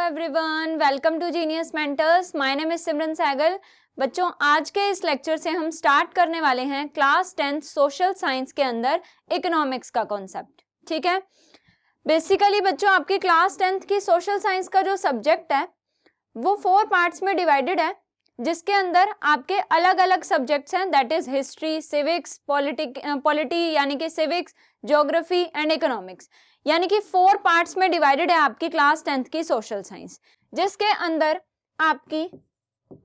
Everyone, welcome to genius mentors. My name is Simran Sehgal. बच्चों, आज के इस लेक्चर से हम स्टार्ट करने वाले हैं क्लास 10th सोशल साइंस के अंदर इकोनॉमिक्स का कॉन्सेप्ट। ठीक है, बेसिकली बच्चों आपकी क्लास 10th की सोशल साइंस का जो सब्जेक्ट है वो 4 पार्ट्स में डिवाइडेड है, जिसके अंदर आपके अलग अलग सब्जेक्ट्स हैं, that is history, civics, polity यानी कि सिविक्स, ज्योग्राफी एंड इकोनॉमिक्स, यानी कि 4 पार्ट्स में डिवाइडेड है आपकी क्लास 10th की सोशल साइंस, जिसके अंदर आपकी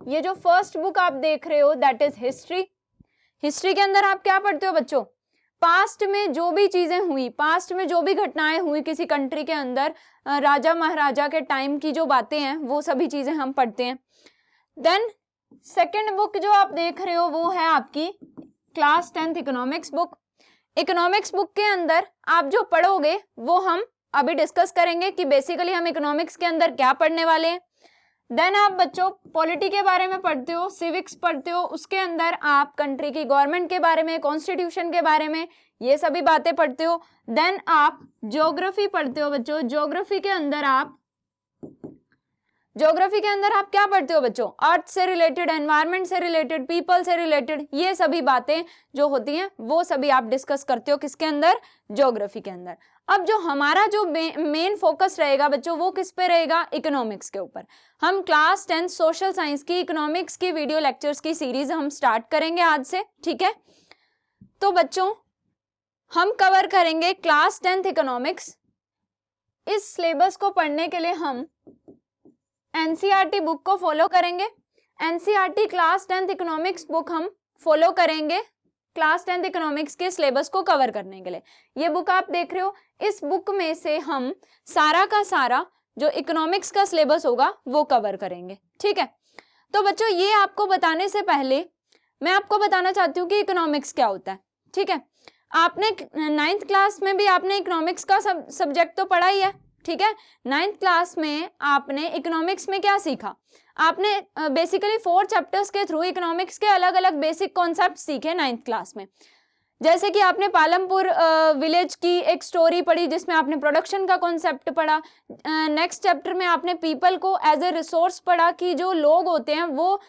ये जो फर्स्ट बुक आप देख रहे हो दैट इज हिस्ट्री। हिस्ट्री के अंदर आप क्या पढ़ते हो बच्चों? पास्ट में जो भी चीजें हुई, पास्ट में जो भी घटनाएं हुई किसी कंट्री के अंदर, राजा महाराजा के टाइम की जो बातें हैं वो सभी चीजें हम पढ़ते हैं। देन सेकेंड बुक जो आप देख रहे हो वो है आपकी class 10th economics book. Economics book के अंदर आप जो पढ़ोगे वो हम अभी डिस्कस करेंगे कि बेसिकली हम इकोनॉमिक्स के अंदर क्या पढ़ने वाले हैं। देन आप बच्चों पॉलिटी के बारे में पढ़ते हो, सिविक्स पढ़ते हो, उसके अंदर आप कंट्री की गवर्नमेंट के बारे में, कॉन्स्टिट्यूशन के बारे में, ये सभी बातें पढ़ते हो। देन आप ज्योग्राफी पढ़ते हो बच्चों। ज्योग्राफी के अंदर आप क्या पढ़ते हो बच्चों? अर्थ से रिलेटेड, एनवायरनमेंट से रिलेटेड, पीपल से रिलेटेड, ये सभी बातें जो होती हैं वो सभी आप डिस्कस करते हो किसके अंदर? ज्योग्राफी के अंदर। अब जो हमारा जो मेन फोकस रहेगा बच्चों वो किस पे रहेगा? इकोनॉमिक्स के ऊपर। हम क्लास 10th सोशल साइंस की इकोनॉमिक्स की वीडियो लेक्चर्स की सीरीज हम स्टार्ट करेंगे आज से। ठीक है, तो बच्चों हम कवर करेंगे क्लास 10th इकोनॉमिक्स। इस सिलेबस को पढ़ने के लिए हम एनसीईआरटी बुक को फॉलो करेंगे। NCERT class 10th economics book हम फॉलो करेंगे क्लास 10th इकोनॉमिक्स के सिलेबस को कवर करने के लिए। ये बुक आप देख रहे हो, इस बुक में से हम सारा का सारा जो इकोनॉमिक्स का सिलेबस होगा वो कवर करेंगे। ठीक है, तो बच्चों ये आपको बताने से पहले मैं आपको बताना चाहती हूँ कि इकोनॉमिक्स क्या होता है। ठीक है, आपने 9th क्लास में भी आपने इकोनॉमिक्स का सब्जेक्ट तो पढ़ा ही है। ठीक है, 9th क्लास में आपने इकोनॉमिक्स में क्या सीखा? आपने बेसिकली 4 चैप्टर्स के थ्रू इकोनॉमिक्स के अलग अलग बेसिक कॉन्सेप्ट सीखे 9th क्लास में। जैसे कि आपने पालमपुर विलेज की एक स्टोरी पढ़ी जिसमें आपने प्रोडक्शन का कॉन्सेप्ट पढ़ा। नेक्स्ट चैप्टर में आपने पीपल को एज ए रिसोर्स पढ़ा कि जो लोग होते हैं वो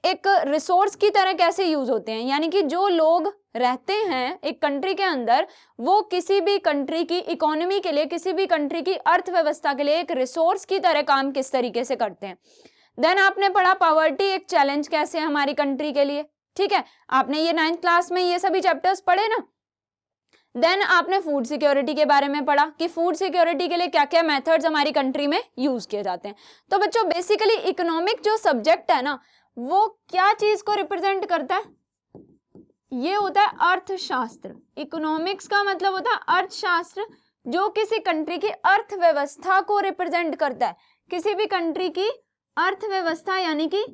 एक रिसोर्स की तरह कैसे यूज होते हैं, यानी कि जो लोग रहते हैं एक कंट्री के अंदर वो किसी भी कंट्री की इकोनॉमी के लिए, किसी भी कंट्री की अर्थव्यवस्था के लिए एक रिसोर्स की तरह काम किस तरीके से करते हैं। देन आपने पढ़ा पॉवर्टी एक चैलेंज कैसे है हमारी कंट्री के लिए। ठीक है, आपने ये 9th क्लास में ये सभी चैप्टर्स पढ़े ना। देन आपने फूड सिक्योरिटी के बारे में पढ़ा कि फूड सिक्योरिटी के लिए क्या क्या मेथड्स हमारी कंट्री में यूज किए जाते हैं। तो बच्चों बेसिकली इकोनॉमिक जो सब्जेक्ट है ना वो क्या चीज को रिप्रेजेंट करता है? ये होता है अर्थशास्त्र। इकोनॉमिक्स का मतलब होता है अर्थशास्त्र, जो किसी कंट्री की अर्थव्यवस्था को रिप्रेजेंट करता है। किसी भी कंट्री की अर्थव्यवस्था यानी कि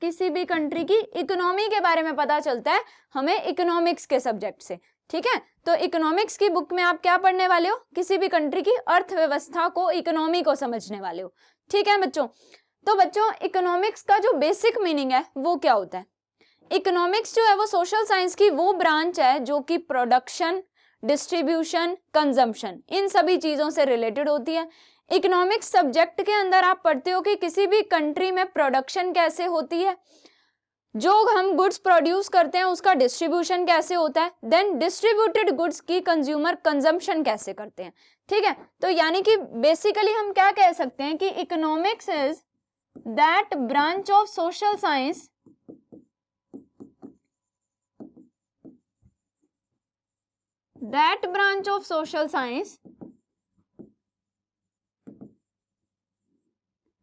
किसी भी कंट्री की इकोनॉमी के बारे में पता चलता है हमें इकोनॉमिक्स के सब्जेक्ट से। ठीक है, तो इकोनॉमिक्स की बुक में आप क्या पढ़ने वाले हो? किसी भी कंट्री की अर्थव्यवस्था को, इकोनॉमी को समझने वाले हो। ठीक है बच्चों, तो बच्चों इकोनॉमिक्स का जो बेसिक मीनिंग है वो क्या होता है? इकोनॉमिक्स जो है वो सोशल साइंस की वो ब्रांच है जो कि प्रोडक्शन, डिस्ट्रीब्यूशन, कंजम्पशन इन सभी चीजों से रिलेटेड होती है। इकोनॉमिक्स सब्जेक्ट के अंदर आप पढ़ते हो कि किसी भी कंट्री में प्रोडक्शन कैसे होती है, जो हम गुड्स प्रोड्यूस करते हैं उसका डिस्ट्रीब्यूशन कैसे होता है, देन डिस्ट्रीब्यूटेड गुड्स की कंज्यूमर कंजम्पशन कैसे करते हैं। ठीक है, तो यानी कि बेसिकली हम क्या कह सकते हैं कि economics is that branch of social science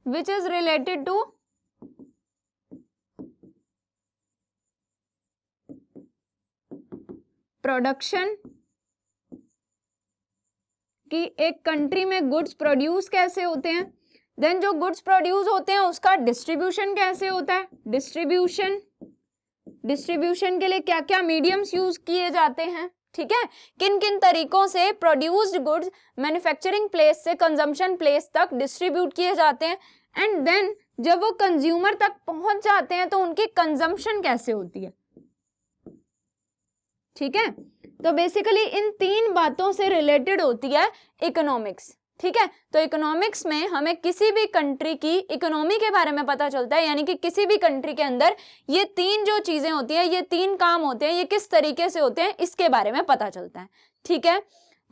which is related to production कि एक कंट्री में गुड्स प्रोड्यूस कैसे होते हैं, देन जो गुड्स प्रोड्यूस होते हैं उसका डिस्ट्रीब्यूशन कैसे होता है, डिस्ट्रीब्यूशन के लिए क्या क्या मीडियम्स यूज किए जाते हैं। ठीक है, किन किन तरीकों से प्रोड्यूस्ड गुड्स मैन्युफैक्चरिंग प्लेस से कंजम्पशन प्लेस तक डिस्ट्रीब्यूट किए जाते हैं, एंड देन जब वो कंज्यूमर तक पहुंच जाते हैं तो उनकी कंजम्पशन कैसे होती है। ठीक है, तो बेसिकली इन 3 बातों से रिलेटेड होती है इकोनॉमिक्स। ठीक है। तो इकोनॉमिक्स में हमें किसी भी कंट्री की इकोनॉमी के बारे में पता चलता है, यानी कि किसी भी कंट्री के अंदर ये तीन जो चीजें होती हैं, ये तीन काम होते हैं, ये किस तरीके से होते हैं, इसके बारे में पता चलता है। ठीक है।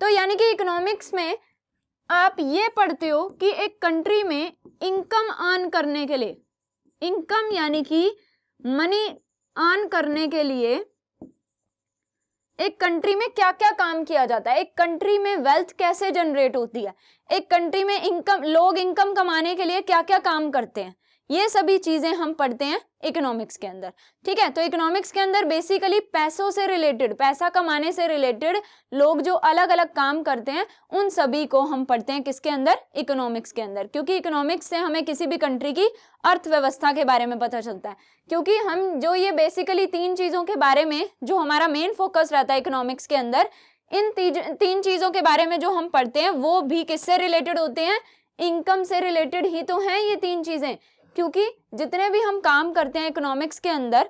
तो यानी कि इकोनॉमिक्स में आप ये पढ़ते हो कि एक कंट्री में इनकम अर्न करने के लिए, इनकम यानी कि मनी अर्न करने के लिए एक कंट्री में क्या क्या काम किया जाता है, एक कंट्री में वेल्थ कैसे जनरेट होती है, एक कंट्री में इनकम, लोग इनकम कमाने के लिए क्या क्या काम करते हैं, ये सभी चीजें हम पढ़ते हैं इकोनॉमिक्स के अंदर। ठीक है। तो इकोनॉमिक्स के अंदर बेसिकली पैसों से रिलेटेड, पैसा कमाने से रिलेटेड लोग जो अलग अलग काम करते हैं उन सभी को हम पढ़ते हैं किसके अंदर, इकोनॉमिक्स के अंदर। क्योंकि इकोनॉमिक्स से हमें किसी भी कंट्री की अर्थव्यवस्था के बारे में पता चलता है। क्योंकि हम जो ये बेसिकली तीन चीजों के बारे में जो हमारा मेन फोकस रहता है इकोनॉमिक्स के अंदर, इन तीन चीजों के बारे में जो हम पढ़ते हैं वो भी किससे रिलेटेड होते हैं, इनकम से रिलेटेड ही तो हैं ये तीन चीजें। क्योंकि जितने भी हम काम करते हैं इकोनॉमिक्स के अंदर,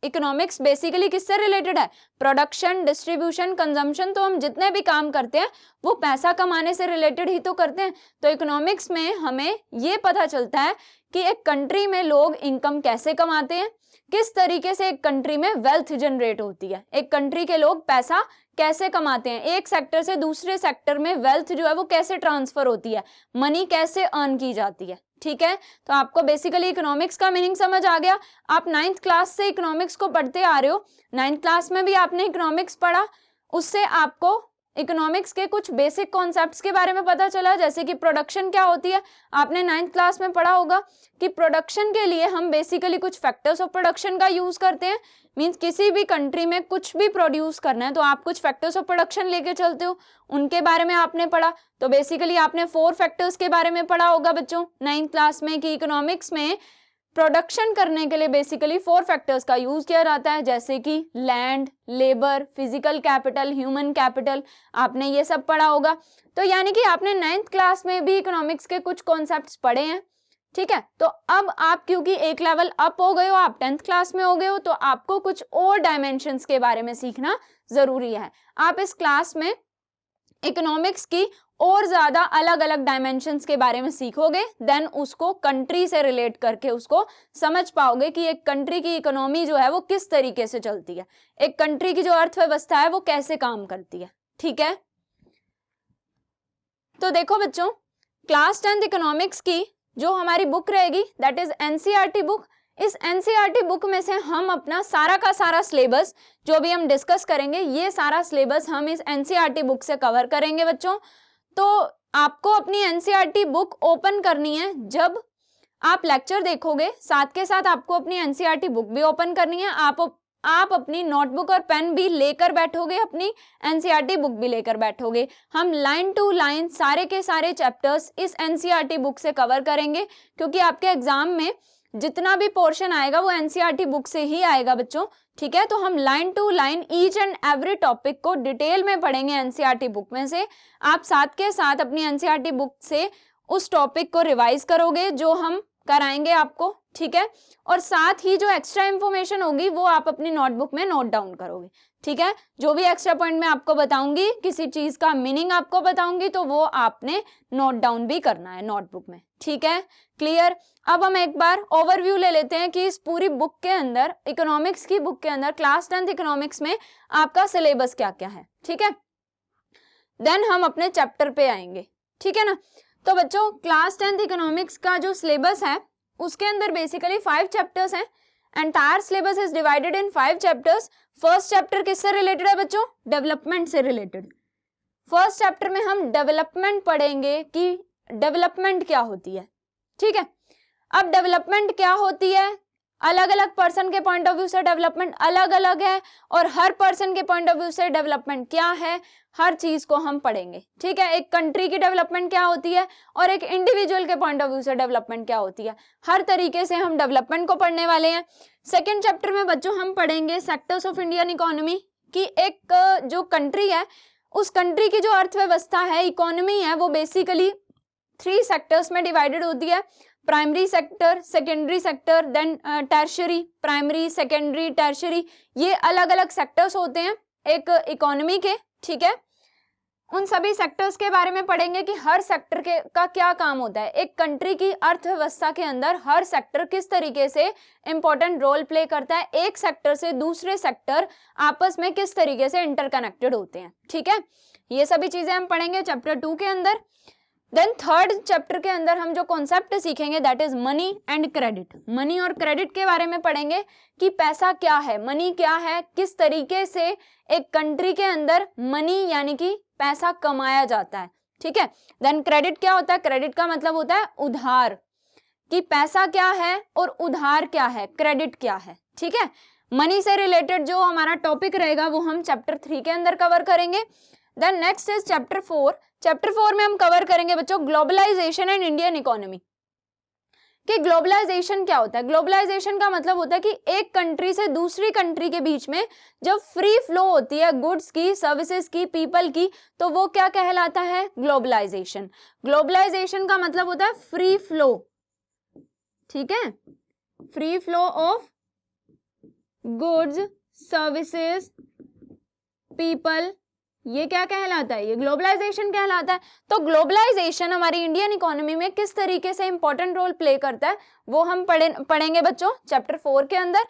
इकोनॉमिक्स बेसिकली किससे रिलेटेड है, प्रोडक्शन, डिस्ट्रीब्यूशन, कंजम्पशन। तो हम जितने भी काम करते हैं वो पैसा कमाने से रिलेटेड ही तो करते हैं। तो इकोनॉमिक्स में हमें ये पता चलता है कि एक कंट्री में लोग इनकम कैसे कमाते हैं, किस तरीके से एक कंट्री में वेल्थ जनरेट होती है, एक कंट्री के लोग पैसा कैसे कमाते हैं, एक सेक्टर से दूसरे सेक्टर में वेल्थ जो है वो कैसे ट्रांसफर होती है, मनी कैसे अर्न की जाती है। ठीक है। तो आपको बेसिकली इकोनॉमिक्स का मीनिंग समझ आ गया। आप 9th क्लास से इकोनॉमिक्स को पढ़ते आ रहे हो, 9th क्लास में भी आपने इकोनॉमिक्स पढ़ा, उससे आपको इकोनॉमिक्स के कुछ बेसिक कॉन्सेप्ट्स के बारे में पता चला, जैसे कि प्रोडक्शन क्या होती है। आपने 9th क्लास में पढ़ा होगा कि प्रोडक्शन के लिए हम बेसिकली कुछ फैक्टर्स ऑफ प्रोडक्शन का यूज करते हैं। मींस किसी भी कंट्री में कुछ भी प्रोड्यूस करना है तो आप कुछ फैक्टर्स ऑफ प्रोडक्शन लेके चलते हो, उनके बारे में आपने पढ़ा। तो बेसिकली आपने 4 फैक्टर्स के बारे में पढ़ा होगा बच्चों 9th क्लास में, कि इकोनॉमिक्स में प्रोडक्शन करने के लिए बेसिकली 4 फैक्टर्स का यूज किया जाता है, जैसे कि land, labour, physical capital, human capital. आपने ये सब पढ़ा होगा। तो यानी कि आपने 9th क्लास में भी इकोनॉमिक्स के कुछ कॉन्सेप्ट्स पढ़े हैं। ठीक है। तो अब आप क्योंकि एक लेवल अप हो गए हो, आप 10th क्लास में हो गए हो, तो आपको कुछ और डायमेंशंस के बारे में सीखना जरूरी है। आप इस क्लास में इकोनॉमिक्स की और ज्यादा अलग अलग डायमेंशंस के बारे में सीखोगे, देन उसको कंट्री से रिलेट करके उसको समझ पाओगे कि एक कंट्री की इकोनॉमी जो है वो किस तरीके से चलती है, एक कंट्री की जो अर्थव्यवस्था है वो कैसे काम करती है। ठीक है। तो देखो बच्चों, क्लास 10th इकोनॉमिक्स की जो हमारी बुक रहेगी दैट इज एनसीईआरटी बुक। इस एनसीईआरटी बुक में से हम अपना सारा का सारा सिलेबस जो भी हम डिस्कस करेंगे, ये सारा सिलेबस हम इस एनसीईआरटी बुक से कवर करेंगे बच्चों। तो आपको अपनी एनसीईआरटी बुक ओपन करनी है जब आप लेक्चर देखोगे, साथ के साथ आपको अपनी एनसीईआरटी बुक भी ओपन करनी है। आप अपनी नोटबुक और पेन भी लेकर बैठोगे, अपनी एनसीईआरटी बुक भी लेकर बैठोगे। हम लाइन टू लाइन सारे के सारे चैप्टर्स इस एनसीईआरटी बुक से कवर करेंगे, क्योंकि आपके एग्जाम में जितना भी पोर्शन आएगा वो एनसीईआरटी बुक से ही आएगा बच्चों। ठीक है। तो हम line to line each and every topic को डिटेल में पढ़ेंगे एनसीईआरटी बुक में से। आप साथ के साथ अपनी एनसीईआरटी बुक से उस टॉपिक को रिवाइज करोगे जो हम कराएंगे आपको। ठीक है। और साथ ही जो एक्स्ट्रा इंफॉर्मेशन होगी वो आप अपनी नोटबुक में नोट डाउन करोगे। ठीक है। जो भी एक्स्ट्रा पॉइंट मैं आपको बताऊंगी, किसी चीज का मीनिंग आपको बताऊंगी, तो वो आपने नोट डाउन भी करना है नोटबुक में। ठीक है। क्लियर। अब हम एक बार ओवरव्यू ले लेते हैं कि इस पूरी बुक के अंदर, इकोनॉमिक्स की बुक के अंदर, क्लास 10th इकोनॉमिक्स में आपका सिलेबस क्या क्या है। ठीक है। देन हम अपने चैप्टर पे आएंगे। ठीक है ना। तो बच्चों, क्लास 10th इकोनॉमिक्स का जो सिलेबस है उसके अंदर बेसिकली 5 चैप्टर्स हैं। Entire syllabus is divided in 5 chapters. First chapter किससे रिलेटेड है बच्चों, डेवलपमेंट से रिलेटेड। फर्स्ट चैप्टर में हम डेवलपमेंट पढ़ेंगे कि डेवलपमेंट क्या होती है। ठीक है। अब डेवलपमेंट क्या होती है, अलग अलग पर्सन के पॉइंट ऑफ व्यू से डेवलपमेंट अलग अलग है, और हर पर्सन के पॉइंट ऑफ व्यू से डेवलपमेंट क्या है, हर चीज को हम पढ़ेंगे। ठीक है। एक कंट्री की डेवलपमेंट क्या होती है और एक इंडिविजुअल के पॉइंट ऑफ व्यू से डेवलपमेंट क्या होती है, हर तरीके से हम डेवलपमेंट को पढ़ने वाले हैं। सेकेंड चैप्टर में बच्चों हम पढ़ेंगे सेक्टर्स ऑफ इंडियन इकोनॉमी, कि एक जो कंट्री है उस कंट्री की जो अर्थव्यवस्था है, इकोनॉमी है, वो बेसिकली 3 सेक्टर्स में डिवाइडेड होती है। Primary sector, secondary sector, then tertiary. Primary, secondary, tertiary, ये अलग अलग सेक्टर्स होते हैं एक इकोनॉमी के। ठीक है। उन सभी सेक्टर्स के बारे में पढ़ेंगे कि हर सेक्टर के का क्या काम होता है। एक कंट्री की अर्थव्यवस्था के अंदर हर सेक्टर किस तरीके से इंपॉर्टेंट रोल प्ले करता है, एक सेक्टर से दूसरे सेक्टर आपस में किस तरीके से इंटरकनेक्टेड होते हैं। ठीक है, ये सभी चीजें हम पढ़ेंगे चैप्टर 2 के अंदर। देन थर्ड चैप्टर के अंदर हम जो कॉन्सेप्ट सीखेंगे that is money and credit. Money और क्रेडिट के बारे में पढ़ेंगे कि पैसा क्या है, मनी क्या है, किस तरीके से एक कंट्री के अंदर मनी यानी कि पैसा कमाया जाता है। ठीक है, देन क्रेडिट क्या होता है, क्रेडिट का मतलब होता है उधार, कि पैसा क्या है और उधार क्या है, क्रेडिट क्या है। ठीक है, मनी से रिलेटेड जो हमारा टॉपिक रहेगा वो हम चैप्टर 3 के अंदर कवर करेंगे। Then next is chapter 4। Chapter 4 में हम कवर करेंगे बच्चों ग्लोबलाइजेशन एंड इंडियन इकोनॉमी, कि ग्लोबलाइजेशन क्या होता है। ग्लोबलाइजेशन का मतलब होता है कि एक कंट्री से दूसरी कंट्री के बीच में जब फ्री फ्लो होती है गुड्स की, सर्विसेज की, पीपल की, तो वो क्या कहलाता है, ग्लोबलाइजेशन। ग्लोबलाइजेशन का मतलब होता है फ्री फ्लो। ठीक है, free flow of goods, services, people, ये क्या कहलाता है, ये ग्लोबलाइजेशन कहलाता है। तो ग्लोबलाइजेशन हमारी इंडियन इकोनॉमी में किस तरीके से इंपॉर्टेंट रोल प्ले करता है वो हम पढ़ेंगे बच्चों चैप्टर 4 के अंदर।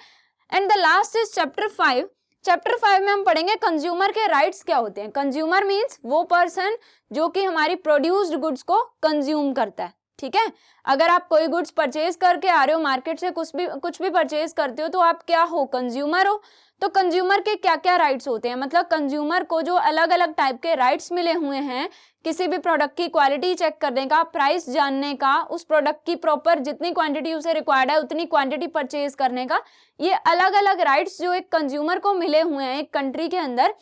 And the last is chapter 5। Chapter 5 में हम पढ़ेंगे कंज्यूमर के राइट्स क्या होते हैं। कंज्यूमर मीन्स वो पर्सन जो कि हमारी प्रोड्यूस्ड गुड्स को कंज्यूम करता है। ठीक है, अगर आप कोई गुड्स परचेज करके आ रहे हो मार्केट से, कुछ भी परचेज करते हो, तो आप क्या हो, कंज्यूमर हो। तो कंज्यूमर के क्या क्या राइट्स होते हैं, मतलब कंज्यूमर को जो अलग अलग टाइप के राइट्स मिले हुए हैं, किसी भी प्रोडक्ट की क्वालिटी चेक करने का, प्राइस जानने का, उस प्रोडक्ट की प्रॉपर जितनी क्वांटिटी उसे रिक्वायर्ड है उतनी क्वांटिटी परचेज करने का, ये अलग अलग राइट्स जो एक कंज्यूमर को मिले हुए हैं एक कंट्री के अंदर,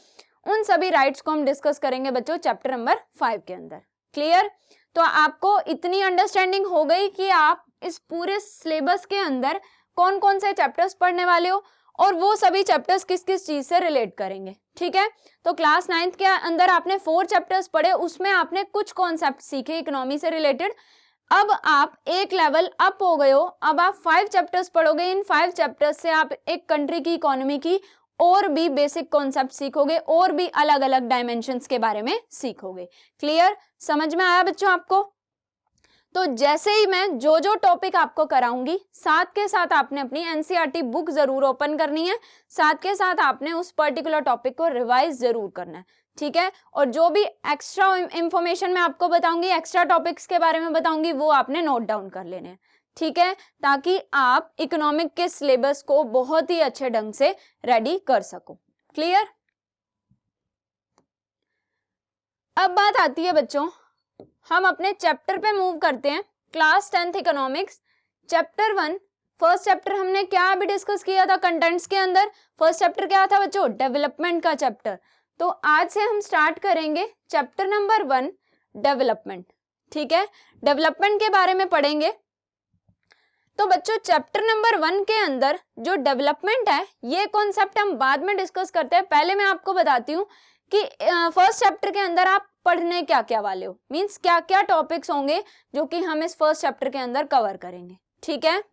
उन सभी राइट्स को हम डिस्कस करेंगे बच्चों चैप्टर नंबर 5 के अंदर। क्लियर? तो आपको इतनी अंडरस्टैंडिंग हो गई कि आप इस पूरे सिलेबस के अंदर कौन कौन से चैप्टर्स पढ़ने वाले हो और वो सभी चैप्टर्स किस किस चीज से रिलेट करेंगे। ठीक है, तो क्लास 9th के अंदर आपने 4 चैप्टर्स पढ़े, उसमें आपने कुछ कॉन्सेप्ट सीखे इकोनॉमी से रिलेटेड। अब आप एक लेवल अप हो गए हो, अब आप 5 चैप्टर्स पढ़ोगे। इन 5 चैप्टर्स से आप एक कंट्री की इकोनॉमी की और भी बेसिक कॉन्सेप्ट सीखोगे और भी अलग अलग डायमेंशंस के बारे में सीखोगे। क्लियर? समझ में आया बच्चों आपको? तो जैसे ही मैं जो जो टॉपिक आपको कराऊंगी, साथ के साथ आपने अपनी एनसीईआरटी बुक जरूर ओपन करनी है, साथ के साथ आपने उस पर्टिकुलर टॉपिक को रिवाइज जरूर करना है। ठीक है, और जो भी एक्स्ट्रा इंफॉर्मेशन मैं आपको बताऊंगी, एक्स्ट्रा टॉपिक्स के बारे में बताऊंगी, वो आपने नोट डाउन कर लेने हैं। ठीक है, ताकि आप इकोनॉमिक के सिलेबस को बहुत ही अच्छे ढंग से रेडी कर सको। क्लियर? अब बात आती है बच्चों, हम अपने चैप्टर पे मूव करते हैं। Class 10th economics chapter 1, first chapter हमने क्या अभी डिस्कस किया था कंटेंट्स के अंदर। फर्स्ट चैप्टर क्या था बच्चों? डेवलपमेंट का चैप्टर। तो आज से हम स्टार्ट करेंगे चैप्टर नंबर 1, डेवलपमेंट। ठीक है, डेवलपमेंट के बारे में पढ़ेंगे। तो बच्चों चैप्टर नंबर 1 के अंदर जो डेवलपमेंट है, ये कॉन्सेप्ट हम बाद में डिस्कस करते हैं। पहले मैं आपको बताती हूँ कि फर्स्ट चैप्टर के अंदर आप पढ़ने क्या क्या वाले हो, मींस क्या क्या टॉपिक्स होंगे जो कि हम इस फर्स्ट चैप्टर के अंदर कवर करेंगे। ठीक है,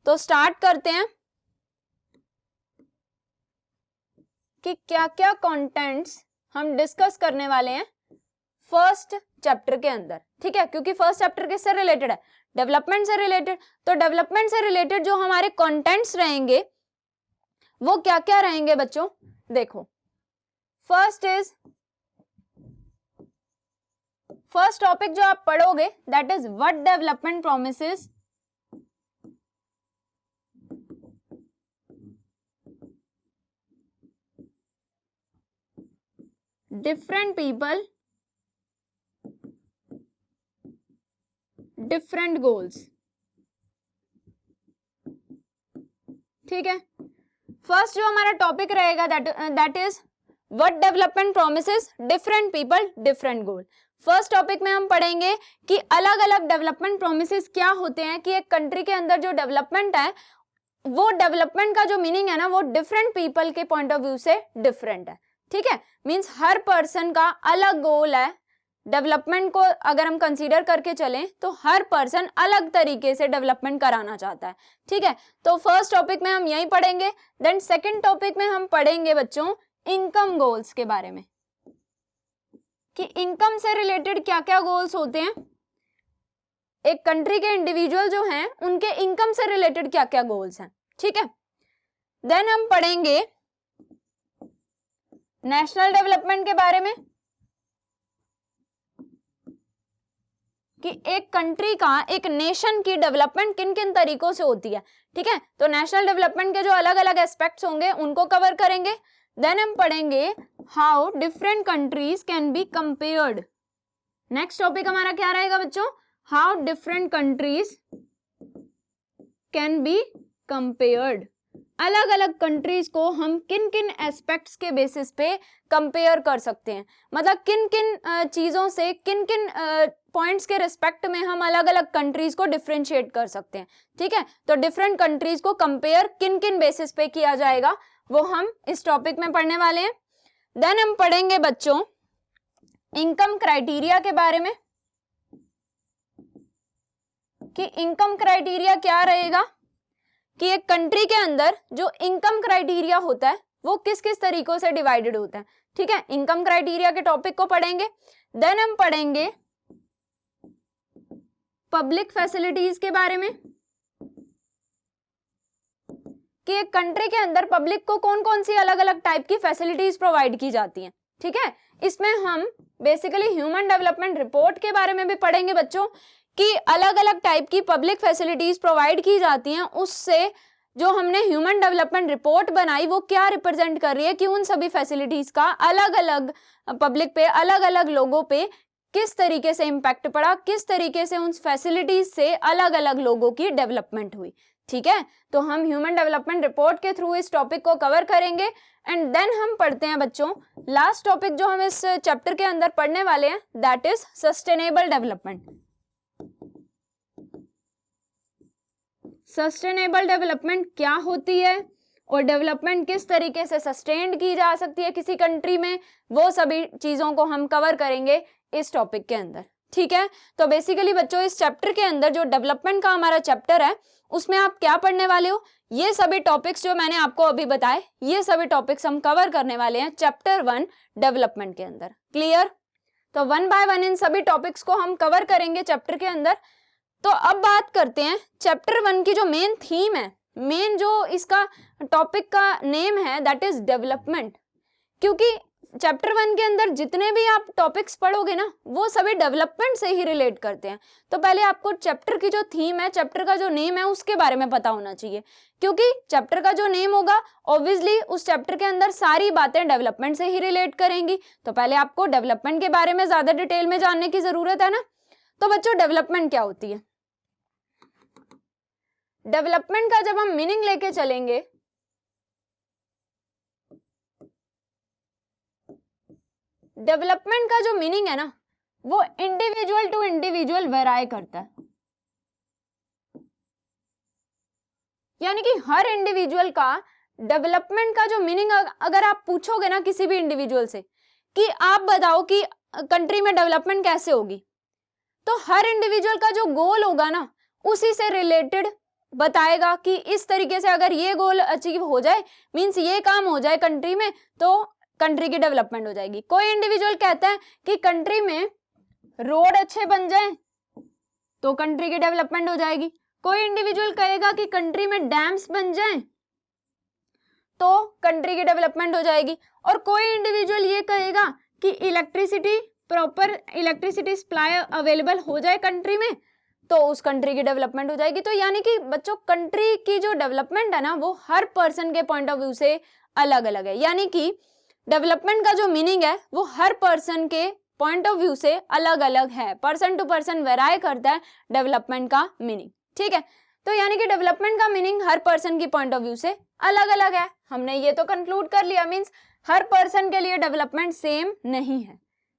तो स्टार्ट करते हैं कि क्या क्या कंटेंट्स हम डिस्कस करने वाले हैं फर्स्ट चैप्टर के अंदर। ठीक है, क्योंकि फर्स्ट चैप्टर किससे रिलेटेड है? डेवलपमेंट से रिलेटेड। तो डेवलपमेंट से रिलेटेड जो हमारे कंटेंट्स रहेंगे वो क्या क्या रहेंगे बच्चों? देखो, फर्स्ट टॉपिक जो आप पढ़ोगे that is what development promises different people different goals. ठीक है, फर्स्ट जो हमारा टॉपिक रहेगा that is what development promises different people different goal. First topic में हम पढ़ेंगे कि अलग अलग डेवलपमेंट प्रॉमिसेस क्या होते हैं, कि एक कंट्री के अंदर जो डेवलपमेंट है, वो डेवलपमेंट का जो मीनिंग है ना, वो डिफरेंट पीपल के पॉइंट ऑफ व्यू से डिफरेंट है। ठीक है, मींस हर पर्सन का अलग गोल है। डेवलपमेंट को अगर हम कंसीडर करके चलें तो हर पर्सन अलग तरीके से डेवलपमेंट कराना चाहता है। ठीक है, तो फर्स्ट टॉपिक में हम यही पढ़ेंगे। देन सेकंड टॉपिक में हम पढ़ेंगे बच्चों इनकम गोल्स के बारे में। कि इनकम से रिलेटेड क्या क्या गोल्स होते हैं, एक कंट्री के इंडिविजुअल जो हैं उनके इनकम से रिलेटेड क्या क्या गोल्स हैं, ठीक है। देन हम पढ़ेंगे नेशनल डेवलपमेंट के बारे में कि एक कंट्री का, एक नेशन की डेवलपमेंट किन किन तरीकों से होती है, ठीक है। तो नेशनल डेवलपमेंट के जो अलग अलग एस्पेक्ट्स होंगे उनको कवर करेंगे। देन हम पढ़ेंगे how different countries can be compared. Next topic हमारा क्या रहेगा बच्चों, how different countries can be compared. अलग अलग कंट्रीज को हम किन किन एस्पेक्ट्स के बेसिस पे कंपेयर कर सकते हैं, मतलब किन किन चीजों से, किन किन पॉइंट्स के रिस्पेक्ट में हम अलग अलग कंट्रीज को डिफरेंशिएट कर सकते हैं, ठीक है। तो डिफरेंट कंट्रीज को कंपेयर किन किन बेसिस पे किया जाएगा वो हम इस टॉपिक में पढ़ने वाले हैं। देन हम पढ़ेंगे बच्चों इनकम क्राइटेरिया के बारे में कि इनकम क्राइटेरिया क्या रहेगा, कि एक कंट्री के अंदर जो इनकम क्राइटेरिया होता है वो किस किस तरीकों से डिवाइडेड होता है, ठीक है। इनकम क्राइटेरिया के टॉपिक को पढ़ेंगे। देन हम पढ़ेंगे पब्लिक फैसिलिटीज के बारे में कि एक कंट्री के अंदर पब्लिक को कौन कौन सी अलग अलग टाइप की फैसिलिटीज प्रोवाइड की जाती हैं, ठीक है। इसमें हम बेसिकली ह्यूमन डेवलपमेंट रिपोर्ट के बारे में भी पढ़ेंगे बच्चों कि अलग अलग टाइप की पब्लिक फैसिलिटीज प्रोवाइड की जाती हैं, उससे जो हमने ह्यूमन डेवलपमेंट रिपोर्ट बनाई वो क्या रिप्रेजेंट कर रही है कि उन सभी फैसिलिटीज का अलग अलग पब्लिक पे, अलग अलग लोगों पे किस तरीके से इम्पैक्ट पड़ा, किस तरीके से उन फैसिलिटीज से अलग अलग लोगों की डेवलपमेंट हुई, ठीक है। तो हम ह्यूमन डेवलपमेंट रिपोर्ट के थ्रू इस टॉपिक को कवर करेंगे। एंड देन हम पढ़ते हैं बच्चों लास्ट टॉपिक जो हम इस चैप्टर के अंदर पढ़ने वाले हैं, that is sustainable development. Sustainable development क्या होती है और डेवलपमेंट किस तरीके से सस्टेन्ड की जा सकती है किसी कंट्री में, वो सभी चीजों को हम कवर करेंगे इस टॉपिक के अंदर, ठीक है। तो बेसिकली बच्चों इस चैप्टर के अंदर जो डेवलपमेंट का हमारा चैप्टर है उसमें आप क्या पढ़ने वाले हो, ये सभी टॉपिक्स जो मैंने आपको अभी बताए ये सभी टॉपिक्स हम कवर करने वाले हैं चैप्टर 1 डेवलपमेंट के अंदर। क्लियर? तो 1 बाय 1 इन सभी टॉपिक्स को हम कवर करेंगे चैप्टर के अंदर। तो अब बात करते हैं चैप्टर 1 की जो मेन थीम है, मेन जो इसका टॉपिक का नेम है दैट इज डेवलपमेंट। क्योंकि चैप्टर 1 के अंदर जितने भी आप टॉपिक्स पढ़ोगे ना वो सभी डेवलपमेंट से ही रिलेट करते हैं। तो पहले आपको चैप्टर की जो थीम है, चैप्टर का जो नेम है उसके बारे में पता होना चाहिए, क्योंकि चैप्टर का जो नेम होगा ऑब्वियसली उस चैप्टर के अंदर सारी बातें डेवलपमेंट से ही रिलेट करेंगी। तो पहले आपको डेवलपमेंट के बारे में ज्यादा डिटेल में जानने की जरूरत है ना। तो बच्चों डेवलपमेंट क्या होती है, डेवलपमेंट का जब हम मीनिंग लेके चलेंगे डेवलपमेंट का जो मीनिंग है ना वो इंडिविजुअल टू इंडिविजुअल वेराई करता है, यानी कि हर इंडिविजुअल का डेवलपमेंट का जो मीनिंग अगर आप पूछोगे ना किसी भी इंडिविजुअल से कि आप बताओ कि कंट्री में डेवलपमेंट कैसे होगी, तो हर इंडिविजुअल का जो गोल होगा ना उसी से रिलेटेड बताएगा कि इस तरीके से अगर ये गोल अचीव हो जाए, मींस ये काम हो जाए कंट्री में, तो कंट्री की डेवलपमेंट हो जाएगी। कोई इंडिविजुअल कहता है कि कंट्री में रोड अच्छे बन जाए तो कंट्री की डेवलपमेंट हो जाएगी। कोई इंडिविजुअल कहेगा कि कंट्री में डैम्स बन जाए तो कंट्री की डेवलपमेंट हो जाएगी। और कोई इंडिविजुअल ये कहेगा कि electricity, proper electricity supply available हो जाए कंट्री में तो उस कंट्री की डेवलपमेंट हो जाएगी। तो यानी कि बच्चों कंट्री की जो डेवलपमेंट है ना वो हर पर्सन के पॉइंट ऑफ व्यू से अलग अलग है, यानी कि डेवलपमेंट का जो मीनिंग है वो हर पर्सन के पॉइंट ऑफ व्यू से अलग अलग है, पर्सन टू पर्सन वेराई करता है डेवलपमेंट का मीनिंग, ठीक है। तो यानी कि डेवलपमेंट का मीनिंग हर पर्सन की पॉइंट ऑफ व्यू से अलग अलग है। हमने ये तो कंक्लूड कर लिया, मींस हर पर्सन के लिए डेवलपमेंट सेम नहीं है,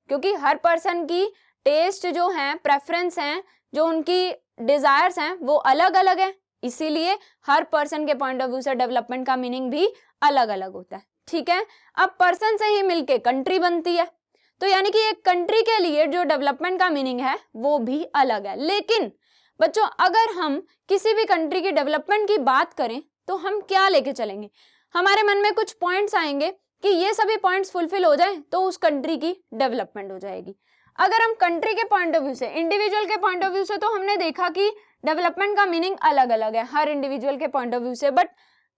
क्योंकि हर पर्सन की टेस्ट जो है, प्रेफरेंस हैं, जो उनकी डिजायर्स हैं वो अलग अलग है, इसीलिए हर पर्सन के पॉइंट ऑफ व्यू से डेवलपमेंट का मीनिंग भी अलग अलग होता है, ठीक है। अब पर्सन से ही मिलके कंट्री बनती है, तो यानी कि एक कंट्री के लिए जो डेवलपमेंट का मीनिंग है वो भी अलग है। लेकिन बच्चों अगर हम किसी भी कंट्री की डेवलपमेंट की बात करें तो हम क्या लेके चलेंगे, हमारे मन में कुछ पॉइंट्स आएंगे कि ये सभी पॉइंट्स फुलफिल हो जाए तो उस कंट्री की डेवलपमेंट हो जाएगी। अगर हम कंट्री के पॉइंट ऑफ व्यू से, इंडिविजुअल के पॉइंट ऑफ व्यू से, तो हमने देखा कि डेवलपमेंट का मीनिंग अलग अलग है हर इंडिविजुअल के पॉइंट ऑफ व्यू से, बट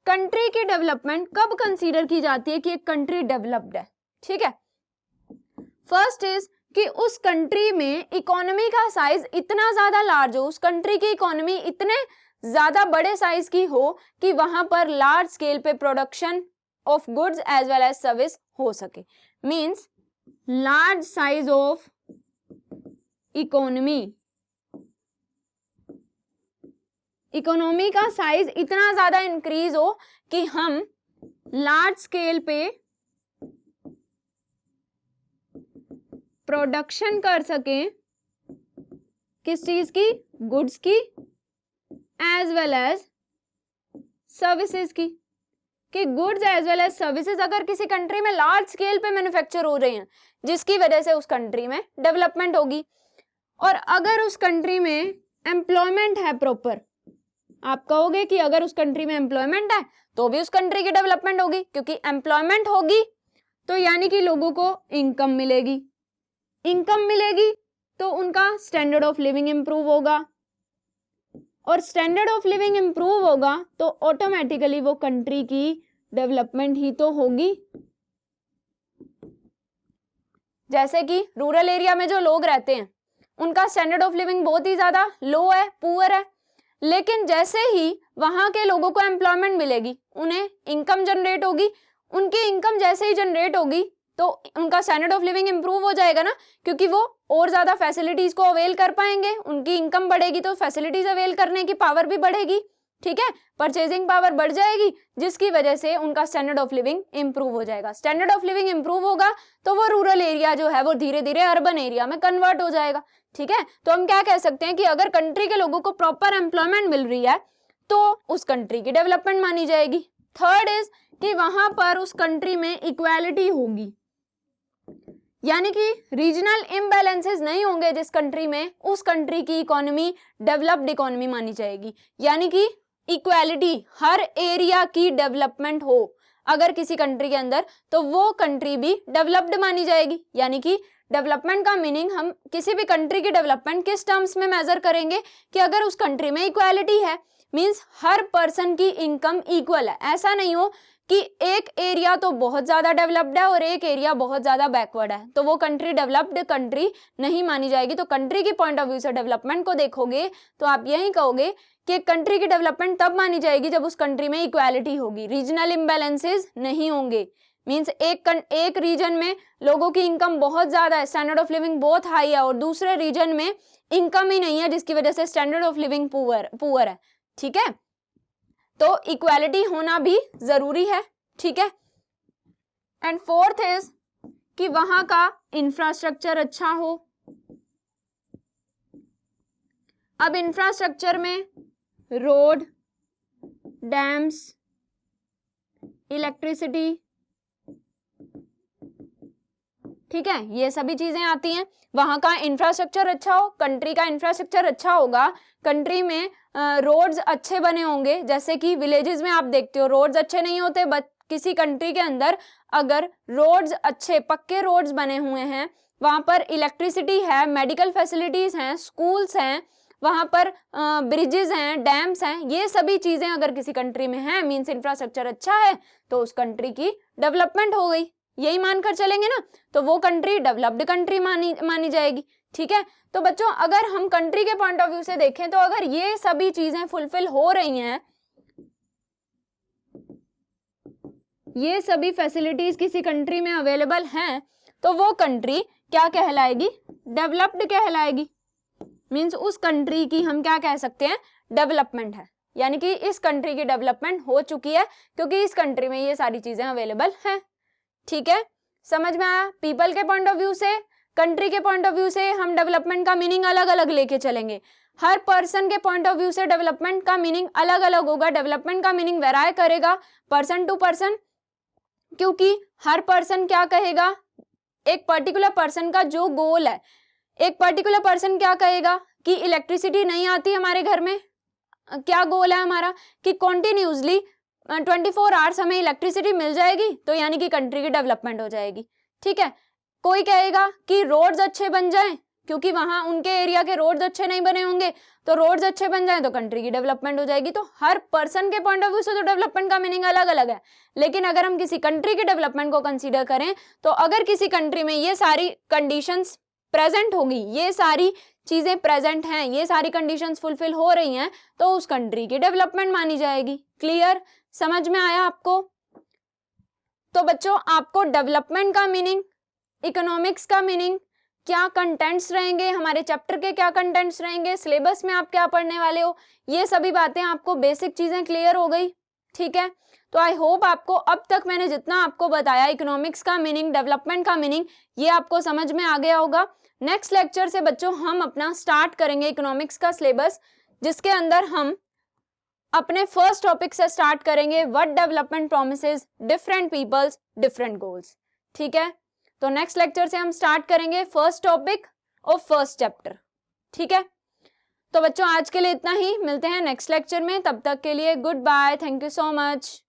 कंट्री की डेवलपमेंट कब कंसीडर की जाती है कि एक कंट्री डेवलप्ड है? ठीक है, फर्स्ट इज कि उस कंट्री में इकोनॉमी का साइज इतना ज्यादा लार्ज हो, उस कंट्री की इकोनॉमी इतने ज्यादा बड़े साइज की हो कि वहां पर लार्ज स्केल पे production of goods as well as service हो सके। Means large size of economy, economy का साइज इतना ज्यादा इंक्रीज हो कि हम लार्ज स्केल पे प्रोडक्शन कर सके, किस चीज की? गुड्स की एज वेल एज सर्विसेज की, कि goods as well as services अगर किसी कंट्री में लार्ज स्केल पे मैन्युफैक्चर हो रहे हैं जिसकी वजह से उस कंट्री में डेवलपमेंट होगी। और अगर उस कंट्री में एम्प्लॉयमेंट है प्रॉपर, आप कहोगे कि अगर उस कंट्री में एम्प्लॉयमेंट है तो भी उस कंट्री की डेवलपमेंट होगी, क्योंकि एम्प्लॉयमेंट होगी तो यानी कि लोगों को इनकम मिलेगी, इनकम मिलेगी तो उनका स्टैंडर्ड ऑफ लिविंग इंप्रूव होगा, और स्टैंडर्ड ऑफ लिविंग इंप्रूव होगा तो ऑटोमेटिकली वो कंट्री की डेवलपमेंट ही तो होगी। जैसे कि रूरल एरिया में जो लोग रहते हैं उनका स्टैंडर्ड ऑफ लिविंग बहुत ही ज्यादा लो है, पुअर है, लेकिन जैसे ही वहां के लोगों को एम्प्लॉयमेंट मिलेगी, उन्हें इनकम जनरेट होगी, उनकी इनकम जैसे ही जनरेट होगी तो उनका स्टैंडर्ड ऑफ लिविंग इंप्रूव हो जाएगा ना, क्योंकि वो और ज्यादा फैसिलिटीज को अवेल कर पाएंगे, उनकी इनकम बढ़ेगी तो फैसिलिटीज अवेल करने की पावर भी बढ़ेगी। ठीक है, परचेजिंग पावर बढ़ जाएगी जिसकी वजह से उनका स्टैंडर्ड ऑफ लिविंग इंप्रूव हो जाएगा। स्टैंडर्ड ऑफ लिविंग इंप्रूव होगा तो वो रूरल एरिया जो है वो धीरे धीरे अर्बन एरिया में कन्वर्ट हो जाएगा। ठीक है, तो हम क्या कह सकते हैं कि अगर कंट्री के लोगों को प्रॉपर एम्प्लॉयमेंट मिल रही है तो उस कंट्री की डेवलपमेंट मानी जाएगी। थर्ड इज कि वहां पर उस कंट्री में इक्वालिटी होगी, यानी कि रीजनल इम्बैलेंसेस नहीं होंगे जिस कंट्री में, उस कंट्री की इकोनॉमी डेवलप्ड इकोनॉमी मानी जाएगी। यानी कि इक्वालिटी, हर एरिया की डेवलपमेंट हो अगर किसी कंट्री के अंदर तो वो कंट्री भी डेवलप्ड मानी जाएगी। यानी कि डेवलपमेंट का मीनिंग हम किसी भी कंट्री की डेवलपमेंट किस टर्म्स में मेजर करेंगे कि अगर उस कंट्री में इक्वालिटी है, मींस हर पर्सन की इनकम इक्वल है। ऐसा नहीं हो कि एक एरिया तो बहुत ज्यादा डेवलप्ड है और एक एरिया बहुत ज्यादा बैकवर्ड है, तो वो कंट्री डेवलप्ड कंट्री नहीं मानी जाएगी। तो कंट्री की पॉइंट ऑफ व्यू से डेवलपमेंट को देखोगे तो आप यही कहोगे कि कंट्री की डेवलपमेंट तब मानी जाएगी जब उस कंट्री में इक्वालिटी होगी, रीजनल इम्बैलेंसेस नहीं होंगे। मींस एक रीजन में लोगों की इनकम बहुत ज्यादा है, स्टैंडर्ड ऑफ लिविंग बहुत हाई है, और दूसरे रीजन में इनकम ही नहीं है जिसकी वजह से स्टैंडर्ड ऑफ लिविंग पुअर है। ठीक है, तो इक्वालिटी होना भी जरूरी है। ठीक है, एंड फोर्थ इज कि वहां का इंफ्रास्ट्रक्चर अच्छा हो। अब इंफ्रास्ट्रक्चर में रोड, डैम्स, इलेक्ट्रिसिटी, ठीक है, ये सभी चीजें आती हैं। वहां का इंफ्रास्ट्रक्चर अच्छा हो, कंट्री का इंफ्रास्ट्रक्चर अच्छा होगा, कंट्री में रोड्स अच्छे बने होंगे। जैसे कि विलेजेस में आप देखते हो रोड्स अच्छे नहीं होते, बट किसी कंट्री के अंदर अगर रोड्स अच्छे पक्के रोड्स बने हुए हैं, वहां पर इलेक्ट्रिसिटी है, मेडिकल फैसिलिटीज हैं, स्कूल्स हैं, वहां पर ब्रिजेस हैं, डैम्स हैं, ये सभी चीजें अगर किसी कंट्री में हैं, मींस इंफ्रास्ट्रक्चर अच्छा है, तो उस कंट्री की डेवलपमेंट हो गई। यही मानकर चलेंगे ना, तो वो कंट्री डेवलप्ड कंट्री मानी जाएगी। ठीक है, तो बच्चों अगर हम कंट्री के पॉइंट ऑफ व्यू से देखें तो अगर ये सभी चीजें फुलफिल हो रही हैं, ये सभी फैसिलिटीज किसी कंट्री में अवेलेबल हैं, तो वो कंट्री क्या कहलाएगी? डेवलप्ड कहलाएगी। मींस उस कंट्री की हम क्या कह सकते हैं? डेवलपमेंट है, यानी कि इस कंट्री की डेवलपमेंट हो चुकी है क्योंकि इस कंट्री में ये सारी चीजें अवेलेबल हैं। ठीक है, समझ में आया? पीपल के पॉइंट ऑफ व्यू से, कंट्री के पॉइंट ऑफ व्यू से हम डेवलपमेंट का मीनिंग अलग अलग लेके चलेंगे। हर पर्सन के पॉइंट ऑफ व्यू से डेवलपमेंट का मीनिंग अलग अलग होगा। डेवलपमेंट का मीनिंग वेराई करेगा पर्सन टू पर्सन, क्योंकि हर पर्सन क्या कहेगा, एक पर्टिकुलर पर्सन का जो गोल है, एक पर्टिकुलर पर्सन क्या कहेगा कि इलेक्ट्रिसिटी नहीं आती हमारे घर में, क्या गोल है हमारा कि कॉन्टिन्यूसली 24 आवर्स हमें इलेक्ट्रिसिटी मिल जाएगी तो यानी कि कंट्री की डेवलपमेंट हो जाएगी, ठीक है। कोई कहेगा कि रोड्स अच्छे बन जाएं, क्योंकि वहां उनके एरिया के रोड्स अच्छे नहीं बने होंगे, तो रोड्स अच्छे बन जाएं तो कंट्री की डेवलपमेंट हो जाएगी। तो हर पर्सन के पॉइंट ऑफ व्यू से तो डेवलपमेंट का मीनिंग अलग अलग है, लेकिन अगर हम किसी कंट्री की डेवलपमेंट को कंसीडर करें तो अगर किसी कंट्री में ये सारी कंडीशंस प्रेजेंट होगी, ये सारी चीजें प्रेजेंट हैं, ये सारी कंडीशंस फुलफिल हो रही हैं, तो उस कंट्री की डेवलपमेंट मानी जाएगी। क्लियर, समझ में आया आपको? तो बच्चों आपको डेवलपमेंट का मीनिंग, इकोनॉमिक्स का मीनिंग, क्या कंटेंट्स रहेंगे, हमारे चैप्टर के क्या कंटेंट्स रहेंगे, सिलेबस में आप क्या पढ़ने वाले हो, ये सभी बातें आपको बेसिक चीजें क्लियर हो गई, ठीक है। तो आई होप आपको अब तक मैंने जितना आपको बताया इकोनॉमिक्स का मीनिंग, डेवलपमेंट का मीनिंग, ये आपको समझ में आ गया होगा। नेक्स्ट लेक्चर से बच्चों हम अपना स्टार्ट करेंगे इकोनॉमिक्स का सिलेबस, जिसके अंदर हम अपने फर्स्ट टॉपिक से स्टार्ट करेंगे, what development promises different peoples different goals, ठीक है। तो नेक्स्ट लेक्चर से हम स्टार्ट करेंगे फर्स्ट टॉपिक और फर्स्ट चैप्टर, ठीक है। तो बच्चों आज के लिए इतना ही, मिलते हैं नेक्स्ट लेक्चर में, तब तक के लिए goodbye, thank you so much.